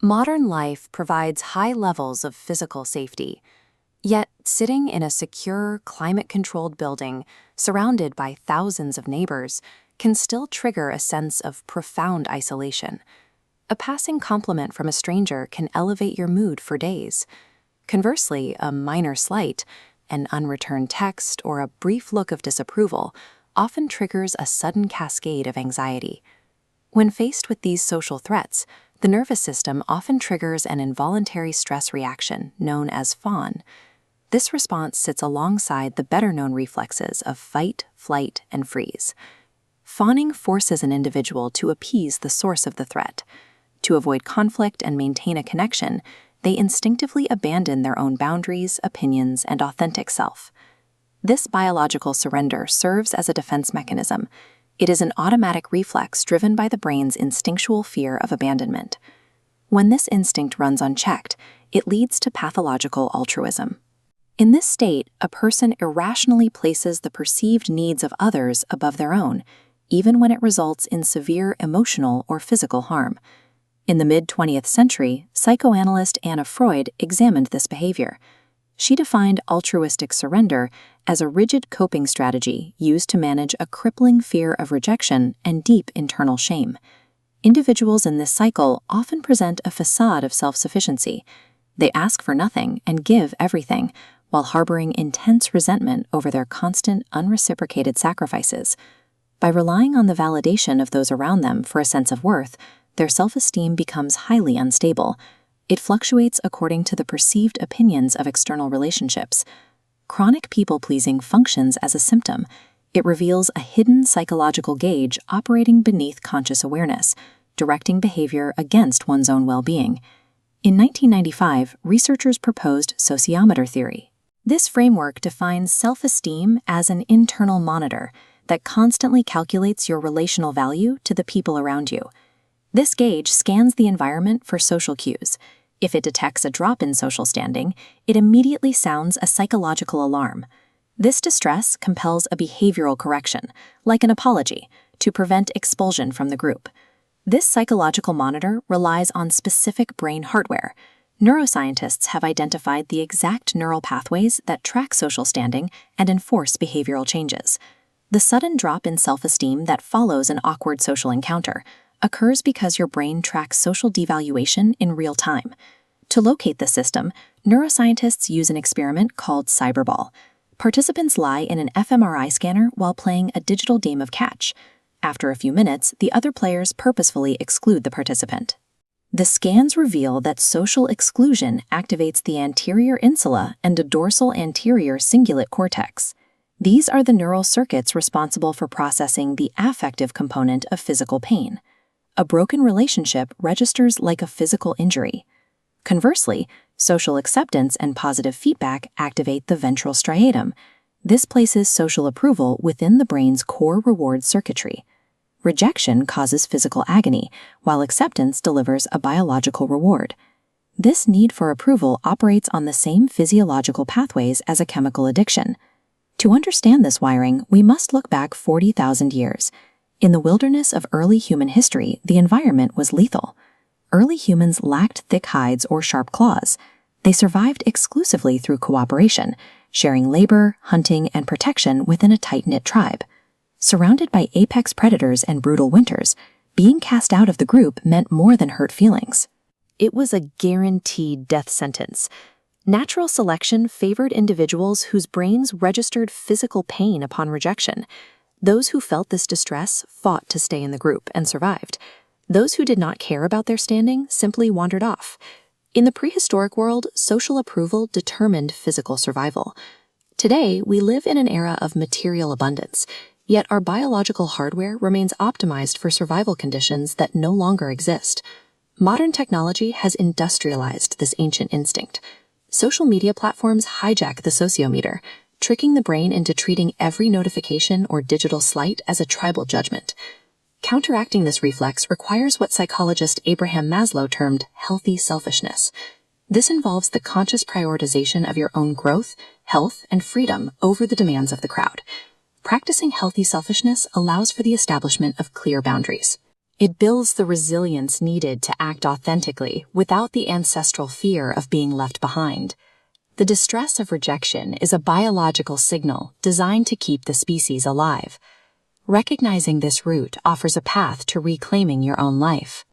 Modern life provides high levels of physical safety, yet sitting in a secure, climate-controlled building surrounded by thousands of neighbors can still trigger a sense of profound isolation. A passing compliment from a stranger can elevate your mood for days. Conversely, a minor slight, an unreturned text, or a brief look of disapproval often triggers a sudden cascade of anxiety. When faced with these social threats, the nervous system often triggers an involuntary stress reaction known as Fawn. This response sits alongside the better-known reflexes of fight, flight, and freeze. Fawning forces an individual to appease the source of the threat. To avoid conflict and maintain a connection, they instinctively abandon their own boundaries, opinions, and authentic self. This biological surrender serves as a defense mechanism. It is an automatic reflex driven by the brain's instinctual fear of abandonment. When this instinct runs unchecked, it leads to pathological altruism. In this state, a person irrationally places the perceived needs of others above their own, even when it results in severe emotional or physical harm. In the mid-20th century, psychoanalyst Anna Freud examined this behavior. She defined altruistic surrender as a rigid coping strategy used to manage a crippling fear of rejection and deep internal shame. Individuals in this cycle often present a facade of self-sufficiency. They ask for nothing and give everything, while harboring intense resentment over their constant, unreciprocated sacrifices. By relying on the validation of those around them for a sense of worth, their self-esteem becomes highly unstable. It fluctuates according to the perceived opinions of external relationships. Chronic people-pleasing functions as a symptom. It reveals a hidden psychological gauge operating beneath conscious awareness, directing behavior against one's own well-being. In 1995, researchers proposed Sociometer Theory. This framework defines self-esteem as an internal monitor that constantly calculates your relational value to the people around you. This gauge scans the environment for social cues. If it detects a drop in social standing, it immediately sounds a psychological alarm. This distress compels a behavioral correction, like an apology, to prevent expulsion from the group. This psychological monitor relies on specific brain hardware. Neuroscientists have identified the exact neural pathways that track social standing and enforce behavioral changes. The sudden drop in self-esteem that follows an awkward social encounter occurs because your brain tracks social devaluation in real time. To locate the system, neuroscientists use an experiment called cyberball. Participants lie in an fMRI scanner while playing a digital game of catch. After a few minutes, the other players purposefully exclude the participant. The scans reveal that social exclusion activates the anterior insula and a dorsal anterior cingulate cortex. These are the neural circuits responsible for processing the affective component of physical pain. A broken relationship registers like a physical injury. Conversely, social acceptance and positive feedback activate the ventral striatum. This places social approval within the brain's core reward circuitry. Rejection causes physical agony, while acceptance delivers a biological reward. This need for approval operates on the same physiological pathways as a chemical addiction. To understand this wiring, we must look back 40,000 years. In the wilderness of early human history, the environment was lethal. Early humans lacked thick hides or sharp claws. They survived exclusively through cooperation, sharing labor, hunting, and protection within a tight-knit tribe. Surrounded by apex predators and brutal winters, being cast out of the group meant more than hurt feelings. It was a guaranteed death sentence. Natural selection favored individuals whose brains registered physical pain upon rejection. Those who felt this distress fought to stay in the group and survived. Those who did not care about their standing simply wandered off. In the prehistoric world, social approval determined physical survival. Today, we live in an era of material abundance, yet our biological hardware remains optimized for survival conditions that no longer exist. Modern technology has industrialized this ancient instinct. Social media platforms hijack the sociometer, tricking the brain into treating every notification or digital slight as a tribal judgment. Counteracting this reflex requires what psychologist Abraham Maslow termed healthy selfishness. This involves the conscious prioritization of your own growth, health, and freedom over the demands of the crowd. Practicing healthy selfishness allows for the establishment of clear boundaries. It builds the resilience needed to act authentically without the ancestral fear of being left behind. The distress of rejection is a biological signal designed to keep the species alive. Recognizing this root offers a path to reclaiming your own life.